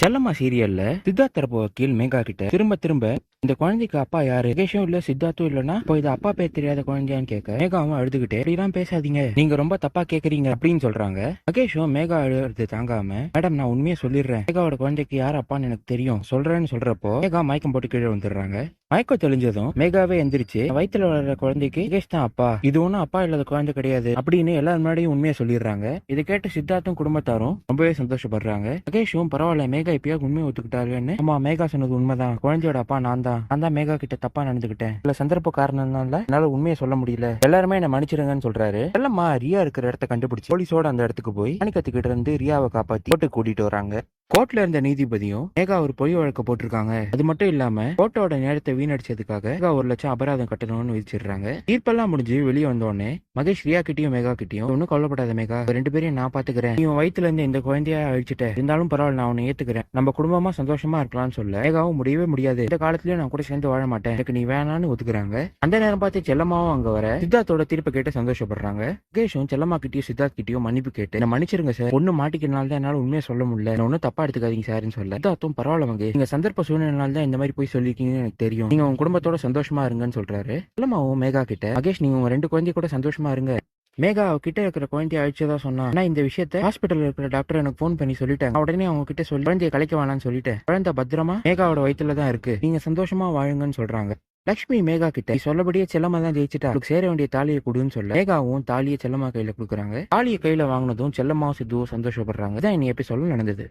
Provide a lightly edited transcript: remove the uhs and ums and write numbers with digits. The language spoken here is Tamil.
செல்லம்மா சீரியல்ல சித்தார்த் தரப்பு வக்கீல் மேகா கிட்ட திரும்ப திரும்ப இந்த குழந்தைக்கு அப்பா யாரு, மகேஷும் இல்ல சித்தார்த்தும் இல்லனா இப்போ இது அப்பா பேர் தெரியாத குழந்தையான்னு கேட்க மேகாவும் அழுதுகிட்டே இப்படிலாம் பேசாதீங்க, நீங்க ரொம்ப தப்பா கேக்குறீங்க அப்படின்னு சொல்றாங்க. மகேஷும் மேகா அழுறது தாங்காம, மேடம் நான் உண்மையை சொல்லிடுறேன், மேகாவோட குழந்தைக்கு யார் அப்பான்னு எனக்கு தெரியும் சொல்றேன்னு சொல்றப்போ மேகா மயக்கம் போட்டு கீழே வந்துடுறாங்க. மயக்கம் தெளிஞ்சதும் மேகாவே எந்திரிச்சு வயித்துல வளர்ற குழந்தைக்கு மகேஷ் தான் அப்பா, இது ஒன்னும் அப்பா இல்லாத குழந்தை கிடையாது அப்படின்னு எல்லாரும் முன்னாடியும் உண்மையை சொல்லிடுறாங்க. இதை கேட்டு சித்தார்த்தும் குடும்பத்தாரும் ரொம்பவே சந்தோஷப்படுறாங்க. மகேஷும் பரவாயில்ல மேகா இப்பயா உண்மையை ஒத்துக்கிட்டாருன்னு, அம்மா மேகா சொன்னது உண்மைதான், குழந்தையோட அப்பா நான் தான் மேகா கிட்ட தப்பா நடந்துகிட்டேன், இல்ல சந்தர்ப்ப காரணம்னால என்னால உண்மையை சொல்ல முடியல, எல்லாருமே என்ன மன்னிச்சிருங்கன்னு சொல்றாரு. செல்லம்மா ரியா இருக்கிற இடத்த கண்டுபிடிச்சு போலீஸோட அந்த இடத்துக்கு போய் மாணிக்கத்துக்கிட்ட இருந்து ரியாவை காப்பாத்தி கோர்ட்டுக்கு கூட்டிட்டு வராங்க. கோர்ட்ல இருந்த நீதிபதியும் மேகா ஒரு பொய் வழக்கு போட்டிருக்காங்க, அது மட்டும் இல்லாம கோர்ட்டோட நேரத்தை வீணடிச்சதுக்காக மேகா 1,00,000 அபராதம் கட்டணும்னு விதிச்சிடுறாங்க. தீர்ப்பெல்லாம் முடிஞ்சு வெளியே வந்த உடனே மகேஷ் ரியா கிட்டயும் மேகா கிட்டயும் ஒன்னும் கொல்லப்படாத மேகா, ரெண்டு பேரையும் நான் பாத்துக்கிறேன், நீ வயிற்றுல இருந்து இந்த குழந்தைய அழிச்சிட்ட, இருந்தாலும் பரவாயில்ல நான் உன்னை ஏத்துக்கிறேன், நம்ம குடும்பமா சந்தோஷமா இருக்கலாம்னு சொல்ல மேகாவும் முடியவே முடியாது, இந்த காலத்திலயும் நான் கூட சேர்ந்து வாழ மாட்டேன், எனக்கு நீ வேணான்னு ஒத்துக்கிறாங்க. அந்த நேரம் பார்த்து செல்லம்மாவும் அங்க வர சித்தார்த்தோட தீர்ப்பை கேட்டு சந்தோஷப்படுறாங்க. மகேஷும் செல்லம்மா கிட்டயும் சித்தார்த் கிட்டயும் மன்னிப்பு கேட்டு என்ன மன்னிச்சிருங்க சார், ஒண்ணு மாட்டிக்கிறனால தான் என்னால உண்மையை சொல்ல முடியல, ஒன்னும் தப்பா எடுத்துக்காதீங்க சார்னு சொல்ல சித்தார்த்தும் பரவாயில்ல மகேஷ், நீங்க சந்தர்ப்ப சூழ்நிலைனால தான் இந்த மாதிரி போய் சொல்லிருக்கீங்கன்னு எனக்கு தெரியும், நீங்க உங்க குடும்பத்தோட சந்தோஷமா இருங்கன்னு சொல்றாரு. செல்லம்மாவும் மேகா கிட்ட மகேஷ் நீங்க உங்க 2 குழந்தை கூட சந்தோஷமா இருங்க, மேகா கிட்ட இருக்கிற குழந்தைய அழிச்சதா சொன்னா, ஆனா இந்த விஷயத்த ஹாஸ்பிட்டல் இருக்கிற டாக்டர் எனக்கு போன் பண்ணி சொல்லிட்டாங்க, உடனே அவங்க கிட்ட சொல்லி குழந்தைய கலைக்க வேணாம்னு சொல்லிட்டேன், குழந்தை பத்திரமா மேகாவோட வயித்துல தான் இருக்கு, நீங்க சந்தோஷமா வாழுங்கன்னு சொல்றாங்க. லக்ஷ்மி மேகா கிட்ட சொல்லபடியே செல்லம்மா தான் ஜெயிச்சுட்டா, அவளுக்கு சேர வேண்டிய தாலியை கொடுன்னு சொல்ல மேகாவும் தாலியை செல்லம்மா கையில கொடுக்குறாங்க. தாலியை கையில வாங்கினதும் செல்லம்மாவும் சித்துவும் சந்தோஷப்படுறாங்க. இதான் இன்னைக்கு எபிசோட்ல நடந்தது.